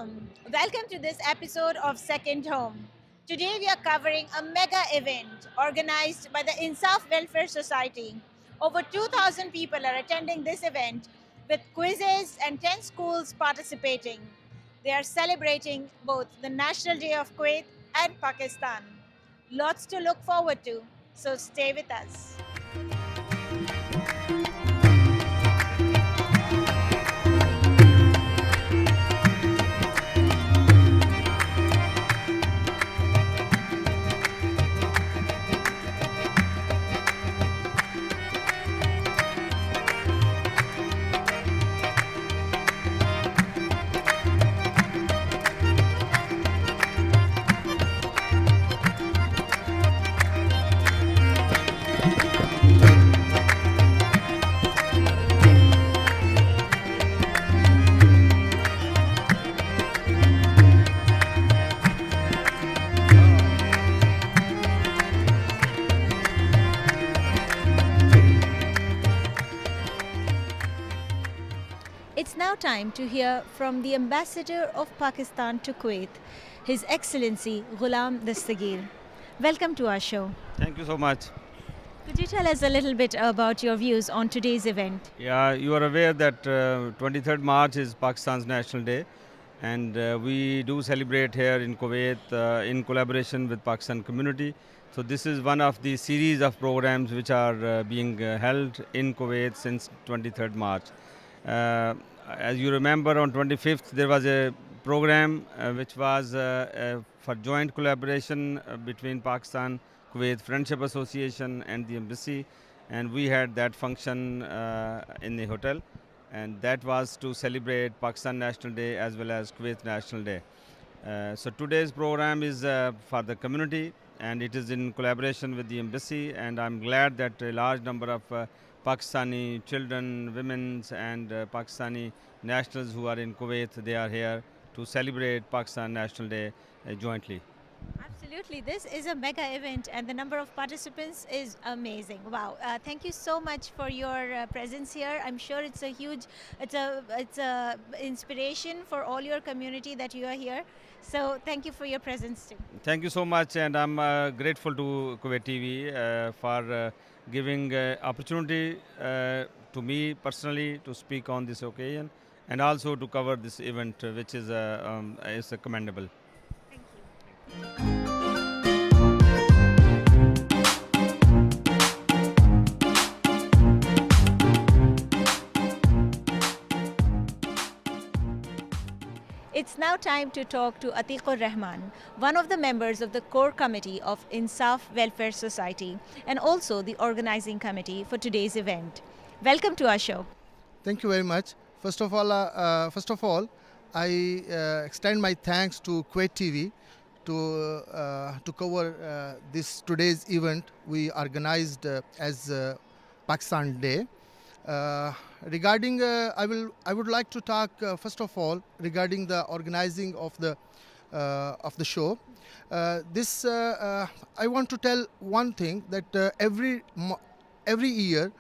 Welcome to this episode of Second Home. Today we are covering a mega event organized by the Insaaf Welfare Society. Over 2,000 people are attending this event with quizzes and 10 schools participating. They are celebrating both the National Day of Kuwait and Pakistan. Lots to look forward to, so stay with us. It's now time to hear from the Ambassador of Pakistan to Kuwait, His Excellency Ghulam Dastagir. Welcome to our show. Thank you so much. Could you tell us a little bit about your views on today's event? Yeah, you are aware that 23rd March is Pakistan's National Day, and we do celebrate here in Kuwait in collaboration with Pakistan community. So this is one of the series of programs which are being held in Kuwait since 23rd March. As you remember, on 25th there was a program which was for joint collaboration between Pakistan Kuwait Friendship Association and the embassy, and we had that function in the hotel, and that was to celebrate Pakistan National Day as well as Kuwait National Day. So today's program is for the community, and it is in collaboration with the embassy, and I'm glad that a large number of Pakistani children, women and Pakistani nationals who are in Kuwait, they are here to celebrate Pakistan National Day jointly. Absolutely, this is a mega event, and the number of participants is amazing. Wow! Thank you so much for your presence here. I'm sure it's a huge, it's a inspiration for all your community that you are here. So thank you for your presence too. Thank you so much, and I'm grateful to Kuwait TV for giving opportunity to me personally to speak on this occasion, and also to cover this event, which is commendable. Thank you. It's now time to talk to Atiqur Rahman, one of the members of the core committee of Insaaf Welfare Society and also the organizing committee for today's event. Welcome to our show. Thank you very much. First of all, I extend my thanks to Kuwait TV to cover this today's event we organized as Pakistan Day. Regarding, I would like to talk first of all regarding the organizing of the show. I want to tell one thing that every year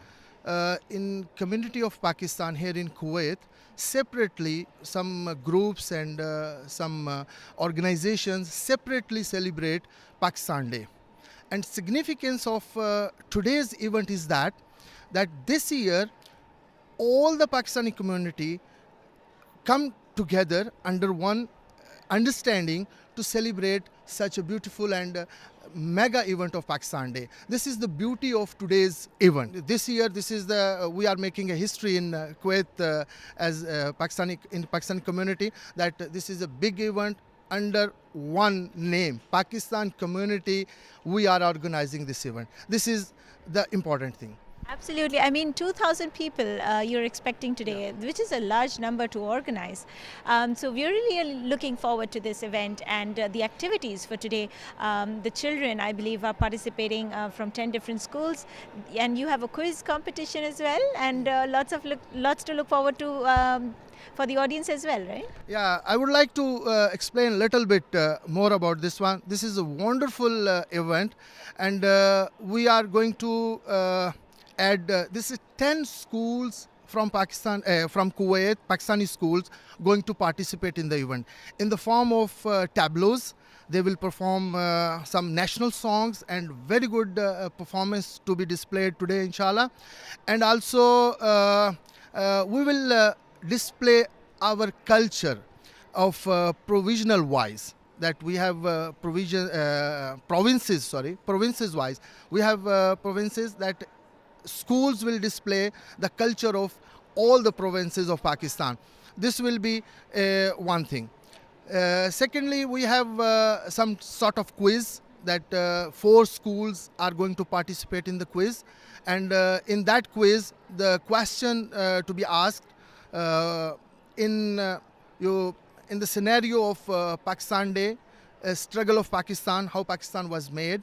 in community of Pakistan here in Kuwait, separately some groups and some organizations separately celebrate Pakistan Day. And significance of today's event is that this year all the Pakistani community come together under one understanding to celebrate such a beautiful and mega event of Pakistan Day. This is the beauty of today's event. This year, we are making a history in Kuwait as Pakistani community, that this is a big event under one name, Pakistan community. We are organizing this event. This is the important thing. Absolutely. I mean, 2,000 people you're expecting today, which is a large number to organize. So we're really looking forward to this event and the activities for today. The children, I believe, are participating from 10 different schools, and you have a quiz competition as well, and lots to look forward to for the audience as well, right? Yeah, I would like to explain a little bit more about this one. This is a wonderful event, and we are going to add this is 10 schools from Pakistan, from Kuwait, Pakistani schools going to participate in the event in the form of tableaus. They will perform some national songs and very good performance to be displayed today, inshallah. And also we will display our culture of provisional wise, that we have provinces wise. We have provinces that schools will display the culture of all the provinces of Pakistan. This will be one thing. Secondly, we have some sort of quiz that 4 schools are going to participate in the quiz, and in that quiz the question to be asked in the scenario of Pakistan Day, struggle of Pakistan, how Pakistan was made.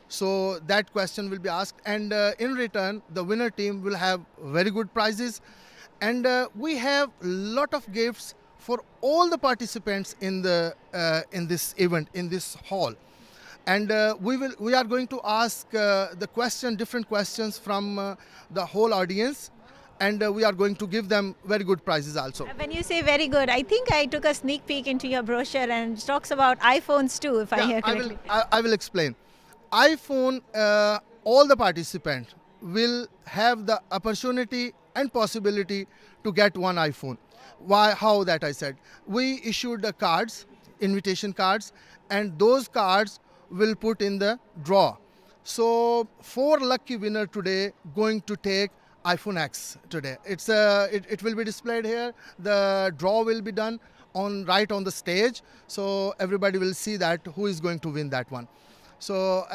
So that question will be asked, and in return the winner team will have very good prizes, and we have lot of gifts for all the participants in this event, in this hall. And we are going to ask different questions from the whole audience, and we are going to give them very good prizes also. When you say very good, I think I took a sneak peek into your brochure, and it talks about iPhones too, if I hear correctly. I will explain. iPhone, all the participants will have the opportunity and possibility to get one iPhone. Why? How that I said. We issued cards, invitation cards, and those cards will put in the draw. So 4 lucky winner today going to take iPhone X today. It will be displayed here. The draw will be done right on the stage, so everybody will see that who is going to win that one. So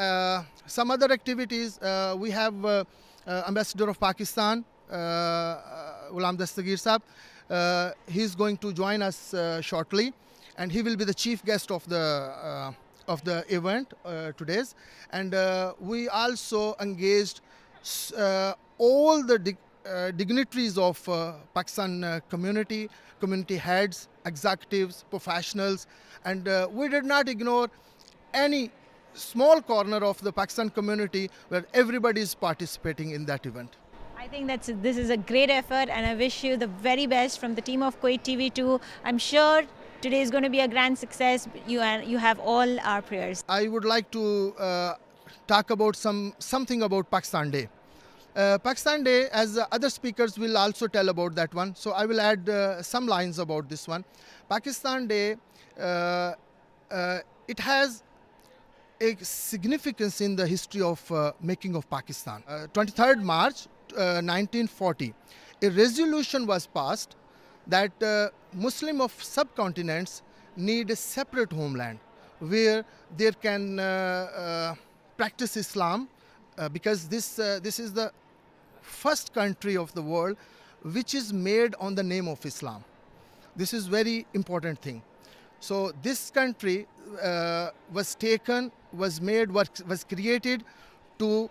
some other activities, we have Ambassador of Pakistan, Ghulam Dastagir Sahab. He is going to join us shortly, and he will be the chief guest of the event today's. And we also engaged all the dignitaries of Pakistan community heads, executives, professionals, and we did not ignore any small corner of the Pakistan community where everybody is participating in that event. I think this is a great effort, and I wish you the very best from the team of Kuwait TV2. I'm sure today is going to be a grand success. You have all our prayers. I would like to talk about something about Pakistan Day. Pakistan Day, as other speakers will also tell about that one, so I will add some lines about this one. Pakistan Day, it has a significance in the history of making of Pakistan. 23rd March 1940, a resolution was passed that Muslim of subcontinents need a separate homeland where they can practice Islam, because this is the first country of the world which is made on the name of Islam. This is very important thing. So this country was created to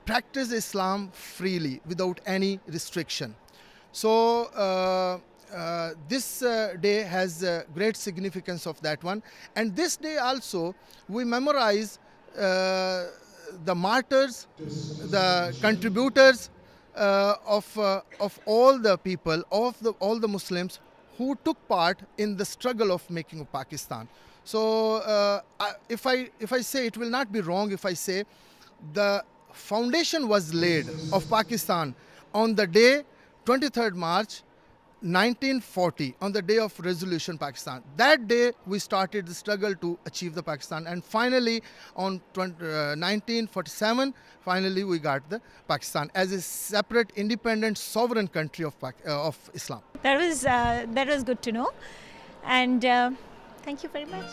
practice Islam freely without any restriction. So this day has great significance of that one. And this day also we memorize the martyrs, the contributors of all the people, all the Muslims who took part in the struggle of making of Pakistan. So if I say, it will not be wrong if I say the foundation was laid of Pakistan on the day 23rd March 1940, on the day of resolution Pakistan. That day we started the struggle to achieve the Pakistan, and finally on 1947 finally we got the Pakistan as a separate independent sovereign country of Islam. That was good to know, and thank you very much.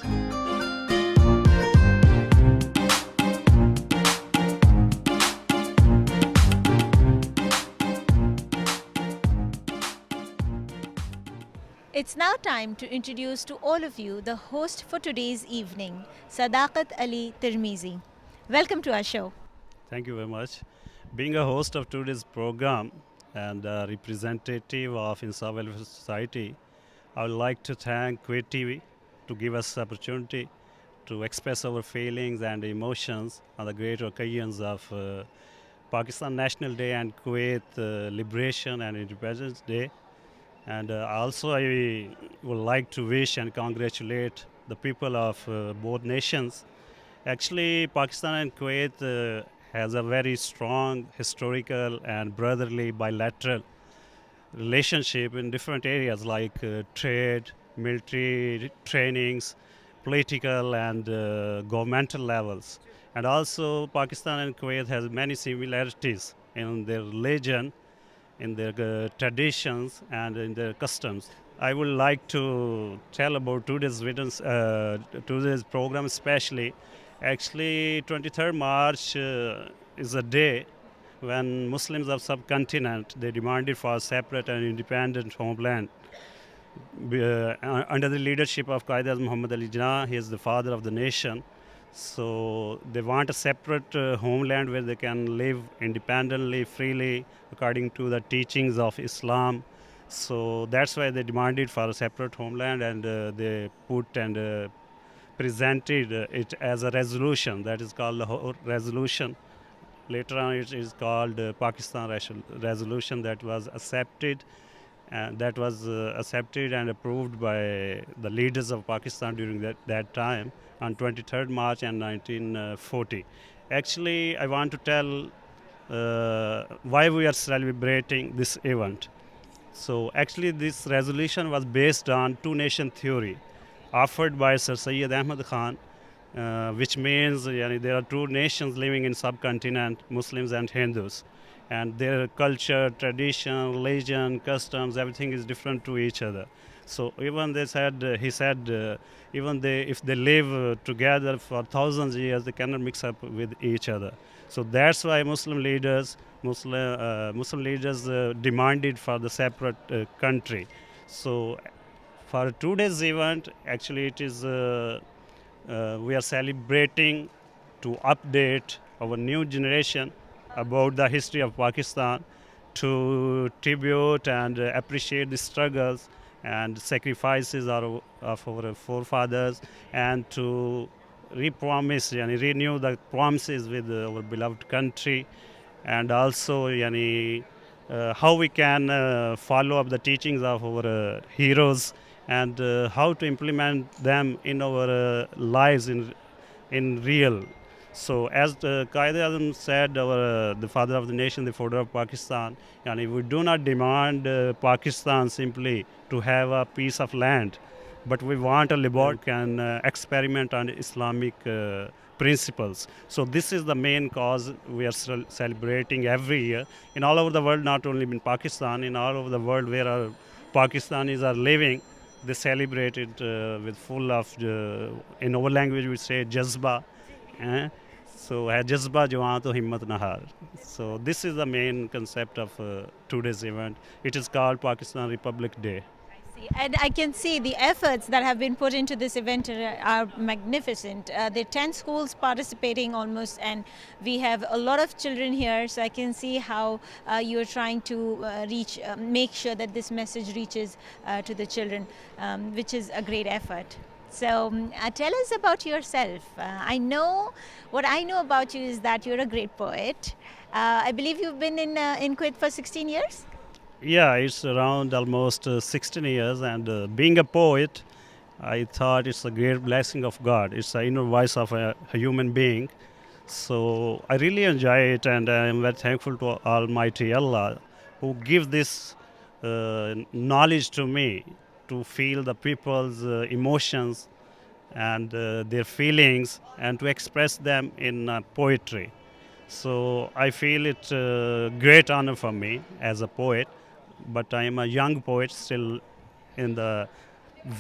It's now time to introduce to all of you the host for today's evening, Sadaqat Ali Tirmizi. Welcome to our show. Thank you very much. Being a host of today's program and a representative of Insaaf Welfare Society, I would like to thank Kuwait TV to give us the opportunity to express our feelings and emotions on the great occasions of Pakistan National Day and Kuwait Liberation and Independence Day. And also, I would like to wish and congratulate the people of both nations. Actually, Pakistan and Kuwait has a very strong historical and brotherly bilateral relationship in different areas like trade, military trainings, political and governmental levels. And also, Pakistan and Kuwait has many similarities in their religion, in their traditions, and in their customs. I would like to tell about today's program especially. Actually, 23rd March is a day when Muslims of subcontinent they demanded for a separate and independent homeland. Under the leadership of Qaeda Muhammad Ali Jinnah, he is the father of the nation. So they want a separate homeland where they can live independently, freely, according to the teachings of Islam. So that's why they demanded for a separate homeland, and they put and presented it as a resolution that is called Lahore Resolution. Later on, it is called Pakistan Resolution that was accepted and approved by the leaders of Pakistan during that time on 23rd March and 1940. Actually, I want to tell why we are celebrating this event. So actually, this resolution was based on two-nation theory offered by Sir Syed Ahmad Khan, which means there are two nations living in subcontinent, Muslims and Hindus, and their culture, tradition, religion, customs, everything is different to each other. So even he said, even if they live together for thousands of years, they cannot mix up with each other. So that's why Muslim leaders demanded for the separate country. So for today's event, actually, it is we are celebrating to update our new generation about the history of Pakistan, to tribute and appreciate the struggles and sacrifices of our forefathers, and to renew the promises with our beloved country, and also how we can follow up the teachings of our heroes, and how to implement them in our lives in real. So as Qaid Azam said, the father of the nation, the founder of Pakistan, and we do not demand Pakistan simply to have a piece of land, but we want a laboratory can experiment on Islamic principles. So this is the main cause we are celebrating every year in all over the world, not only in Pakistan, in all over the world where our Pakistanis are living. They celebrate it with full of, in our language we say jazba. So hai jazba jawan to himmat na haar. So this is the main concept of today's event. It is called Pakistan Republic Day. And I can see the efforts that have been put into this event are magnificent. There are 10 schools participating almost, and we have a lot of children here. So I can see how you're trying to make sure that this message reaches to the children, which is a great effort. So tell us about yourself. What I know about you is that you're a great poet. I believe you've been in Kuwait for 16 years? Yeah, it's around almost 16 years, and being a poet, I thought it's a great blessing of God. It's the inner voice of a human being. So I really enjoy it, and I am very thankful to Almighty Allah who gives this knowledge to me to feel the people's emotions and their feelings, and to express them in poetry. So I feel it's a great honor for me as a poet, but I am a young poet still in the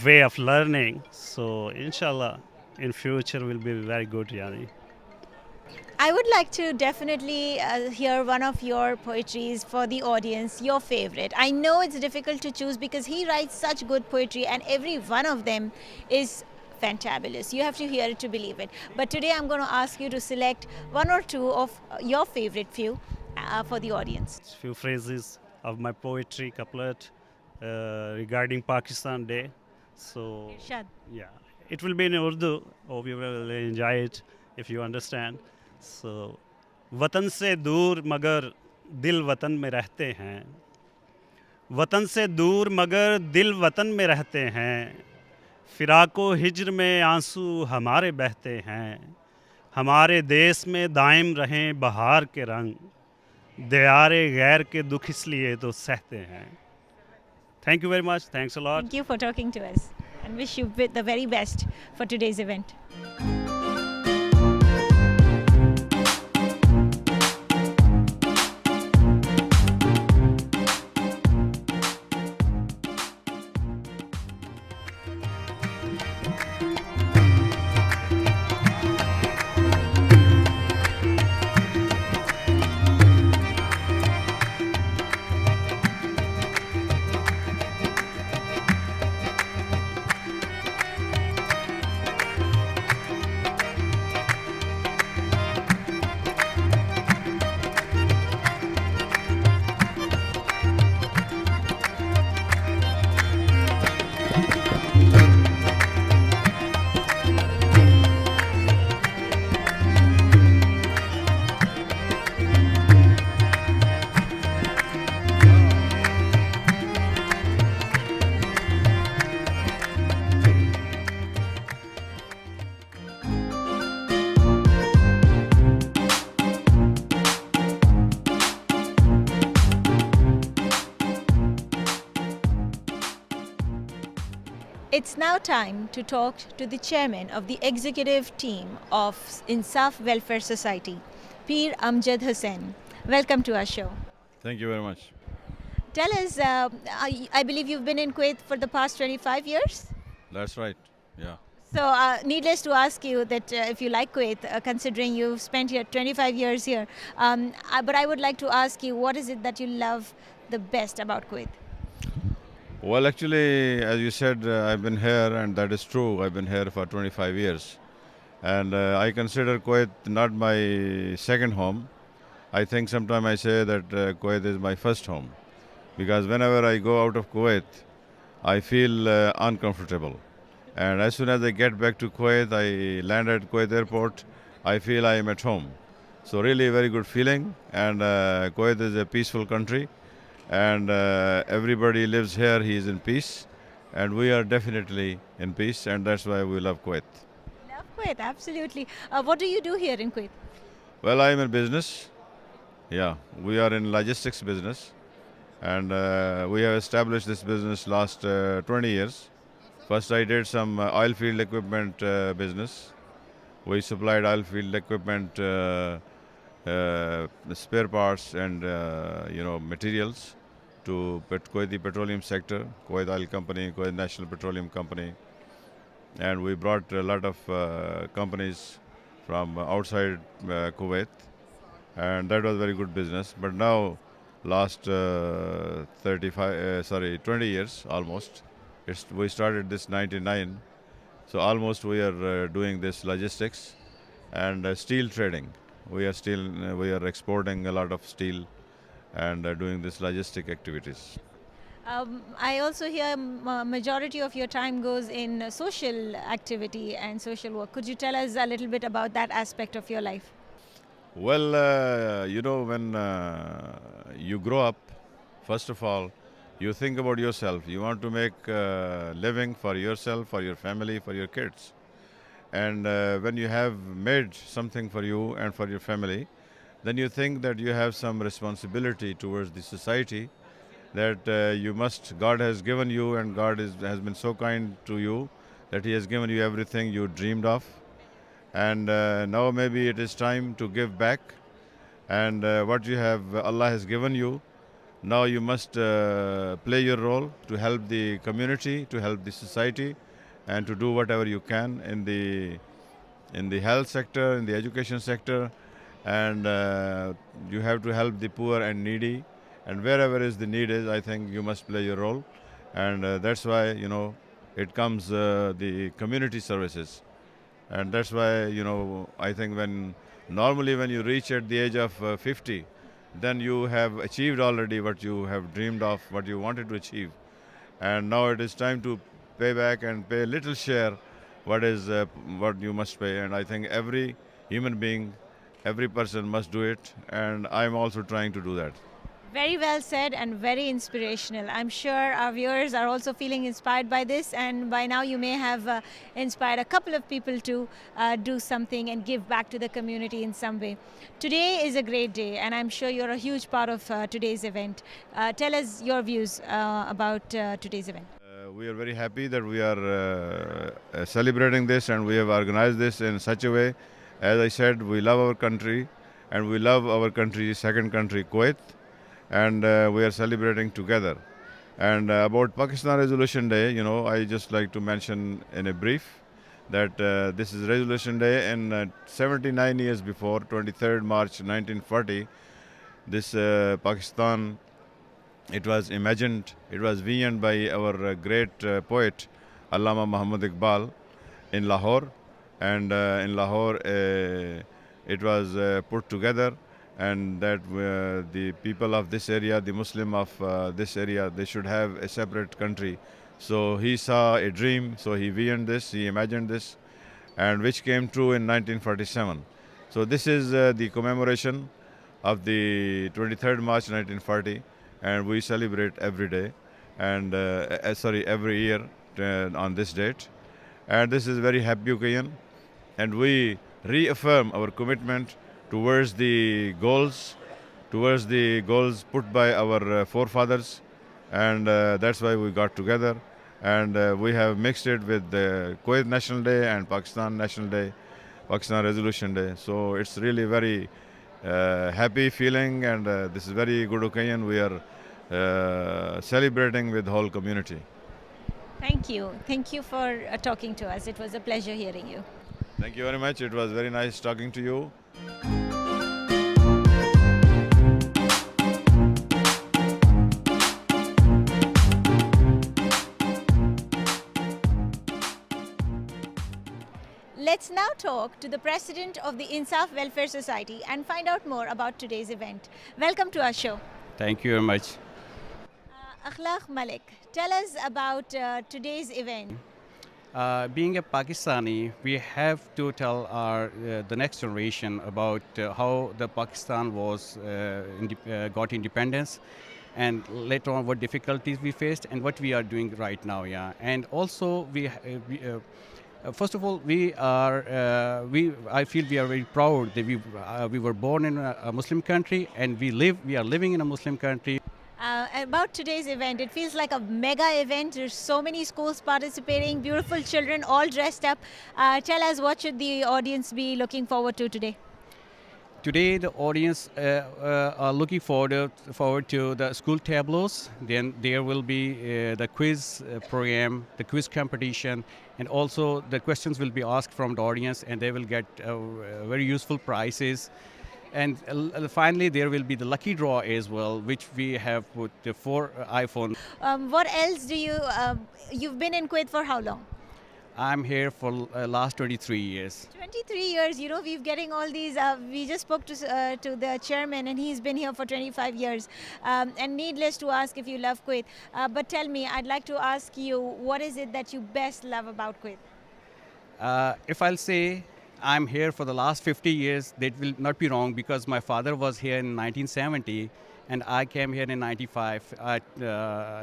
way of learning. So inshallah, in future will be very good, Yani. I would like to definitely hear one of your poetries for the audience, your favorite. I know it's difficult to choose because he writes such good poetry and every one of them is fantabulous. You have to hear it to believe it. But today I'm going to ask you to select one or two of your favorite few for the audience. Few phrases of my poetry couplet regarding Pakistan Day. So Irshad. yeah, it will be in Urdu. Hope you will enjoy it if you understand. So वतन से दूर मगर दिल वतन में रहते हैं, वतन से दूर मगर दिल वतन में रहते हैं, फिराको हिज्र में आंसू हमारे बहते हैं, हमारे देश में दायम रहें बहार के रंग, दयारे गैर के दुख इसलिए तो सहते हैं. Thank you very much. Thanks a lot. Thank you for talking to us and wish you the very best for today's event. It's now time to talk to the chairman of the executive team of Insaaf Welfare Society, Peer Amjad Hussain. Welcome to our show. Thank you very much. Tell us, I believe you've been in Kuwait for the past 25 years? That's right. Yeah. So, needless to ask you that if you like Kuwait, considering you've spent here 25 years here, but I would like to ask you, what is it that you love the best about Kuwait? Well, actually, as you said, I've been here, and that is true. I've been here for 25 years. And I consider Kuwait not my second home. I think sometimes I say that Kuwait is my first home. Because whenever I go out of Kuwait, I feel uncomfortable. And as soon as I get back to Kuwait, I land at Kuwait airport, I feel I am at home. So really a very good feeling. And Kuwait is a peaceful country. And everybody lives here, he is in peace. And we are definitely in peace, and that's why we love Kuwait. Love Kuwait, absolutely. What do you do here in Kuwait? Well, I am in business. Yeah, we are in logistics business. And we have established this business last 20 years. First I did some oil field equipment business. We supplied oil field equipment, spare parts and materials to Kuwaiti petroleum sector, Kuwait Oil Company, Kuwait National Petroleum Company. And we brought a lot of companies from outside Kuwait. And that was very good business. But now, last 20 years almost, we started this 99. So almost we are doing this logistics and steel trading. We are exporting a lot of steel and doing this logistic activities. I also hear majority of your time goes in social activity and social work. Could you tell us a little bit about that aspect of your life? Well, when you grow up, first of all, you think about yourself. You want to make a living for yourself, for your family, for your kids. And when you have made something for you and for your family, then you think that you have some responsibility towards the society, that God has given you, and God has been so kind to you that He has given you everything you dreamed of. And now maybe it is time to give back. And what Allah has given you, now you must play your role to help the community, to help the society, and to do whatever you can in the health sector, in the education sector, and you have to help the poor and needy. And wherever is the need is, I think you must play your role. And that's why, it comes the community services. And that's why, I think normally when you reach at the age of 50, then you have achieved already what you have dreamed of, what you wanted to achieve. And now it is time to pay back and pay a little share what you must pay. And I think every human being every person must do it, and I'm also trying to do that. Very well said and very inspirational. I'm sure our viewers are also feeling inspired by this, and by now you may have inspired a couple of people to do something and give back to the community in some way. Today is a great day, and I'm sure you're a huge part of today's event. Tell us your views about today's event. We are very happy that we are celebrating this, and we have organized this in such a way. As I said, we love our country, and we love our country's second country, Kuwait, and we are celebrating together. And about Pakistan Resolution Day, I just like to mention in a brief that this is Resolution Day, and 79 years before, 23rd March 1940, this Pakistan, it was imagined, it was visioned by our great poet Allama Muhammad Iqbal in Lahore, and in Lahore it was put together, and that the people of this area, the Muslim of this area, they should have a separate country. So he saw a dream, so he visioned this, he imagined this, and which came true in 1947. So this is the commemoration of the 23rd March 1940, and we celebrate every day, and every year on this date. And this is a very happy occasion, and we reaffirm our commitment towards the goals put by our forefathers, and that's why we got together, and we have mixed it with the Kuwait National Day and Pakistan National Day, Pakistan Resolution Day. So it's really very happy feeling, and this is very good occasion. We are celebrating with the whole community. Thank you. Thank you for talking to us. It was a pleasure hearing you. Thank you very much. It was very nice talking to you. Let's now talk to the president of the Insaaf Welfare Society and find out more about today's event. Welcome to our show. Thank you very much. Akhlaq Malik, tell us about today's event. Being a Pakistani, we have to tell the next generation about how the Pakistan was got independence, and later on what difficulties we faced and what we are doing right now. Yeah, and also first of all, I feel we are very proud that we were born in a Muslim country, and we are living in a Muslim country. About today's event, it feels like a mega event. There's so many schools participating, beautiful children all dressed up. Tell us, what should the audience be looking forward to today? Today, the audience are looking forward to the school tableaus. Then there will be the quiz program, the quiz competition, and also the questions will be asked from the audience, and they will get very useful prizes. And finally, there will be the lucky draw as well, which we have put for iPhone. What else do you've been in Kuwait for how long? I'm here for last 23 years. 23 years, we're getting all these, we just spoke to the chairman, and he's been here for 25 years. And needless to ask if you love Kuwait. But tell me, I'd like to ask you, what is it that you best love about Kuwait? If I'll say I'm here for the last 50 years, that will not be wrong, because my father was here in 1970 and I came here in 95. I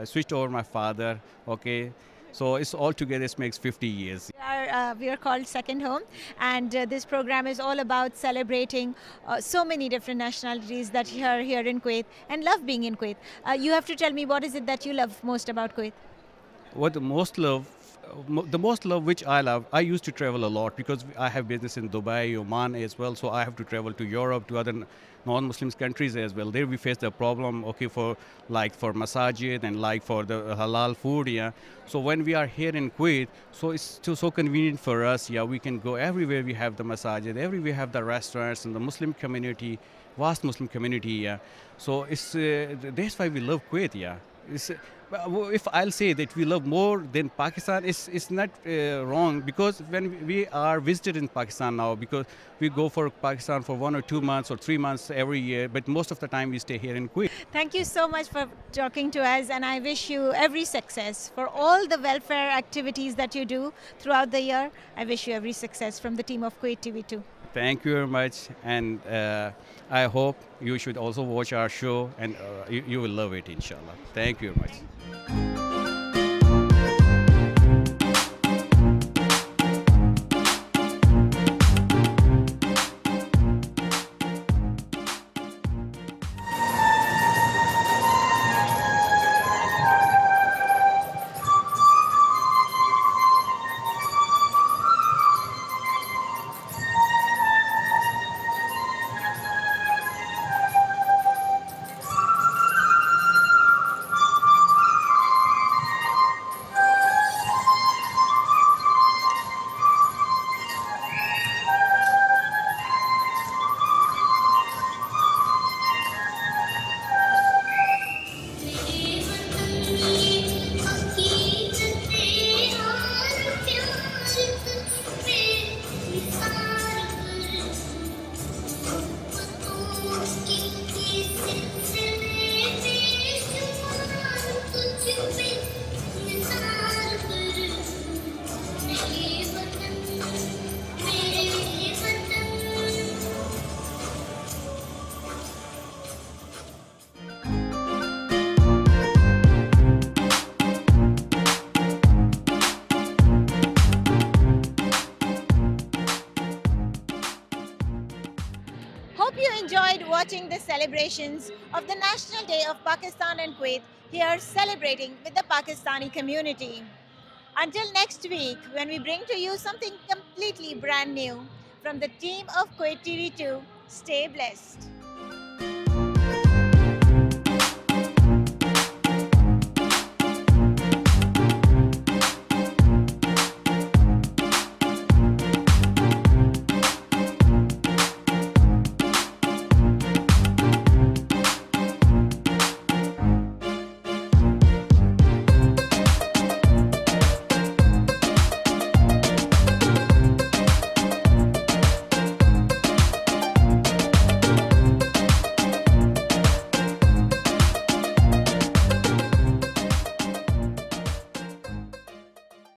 switched over my father, okay? So it's all together, it makes 50 years. We are called Second Home, and this program is all about celebrating so many different nationalities that are here in Kuwait and love being in Kuwait. You have to tell me, what is it that you love most about Kuwait? What the most love which I love, I used to travel a lot because I have business in Dubai, Oman as well, so I have to travel to Europe, to other non-Muslim countries as well. There we face the problem, okay, for masajid and for the halal food, yeah. So when we are here in Kuwait, so it's so convenient for us, yeah, we can go everywhere. We have the masajid, everywhere we have the restaurants, and the Muslim community, vast Muslim community, yeah. So it's that's why we love Kuwait, yeah. If I'll say that we love more than Pakistan, it's not wrong, because when we are visited in Pakistan now, because we go for Pakistan for 1 or 2 months or 3 months every year, but most of the time we stay here in Kuwait. Thank you so much for talking to us, and I wish you every success for all the welfare activities that you do throughout the year. I wish you every success from the team of Kuwait TV 2. Thank you very much, and I hope you should also watch our show, and you will love it, inshallah. Thank you very much. Hope you enjoyed watching the celebrations of the National Day of Pakistan and Kuwait here celebrating with the Pakistani community. Until next week, when we bring to you something completely brand new from the team of Kuwait TV2, stay blessed.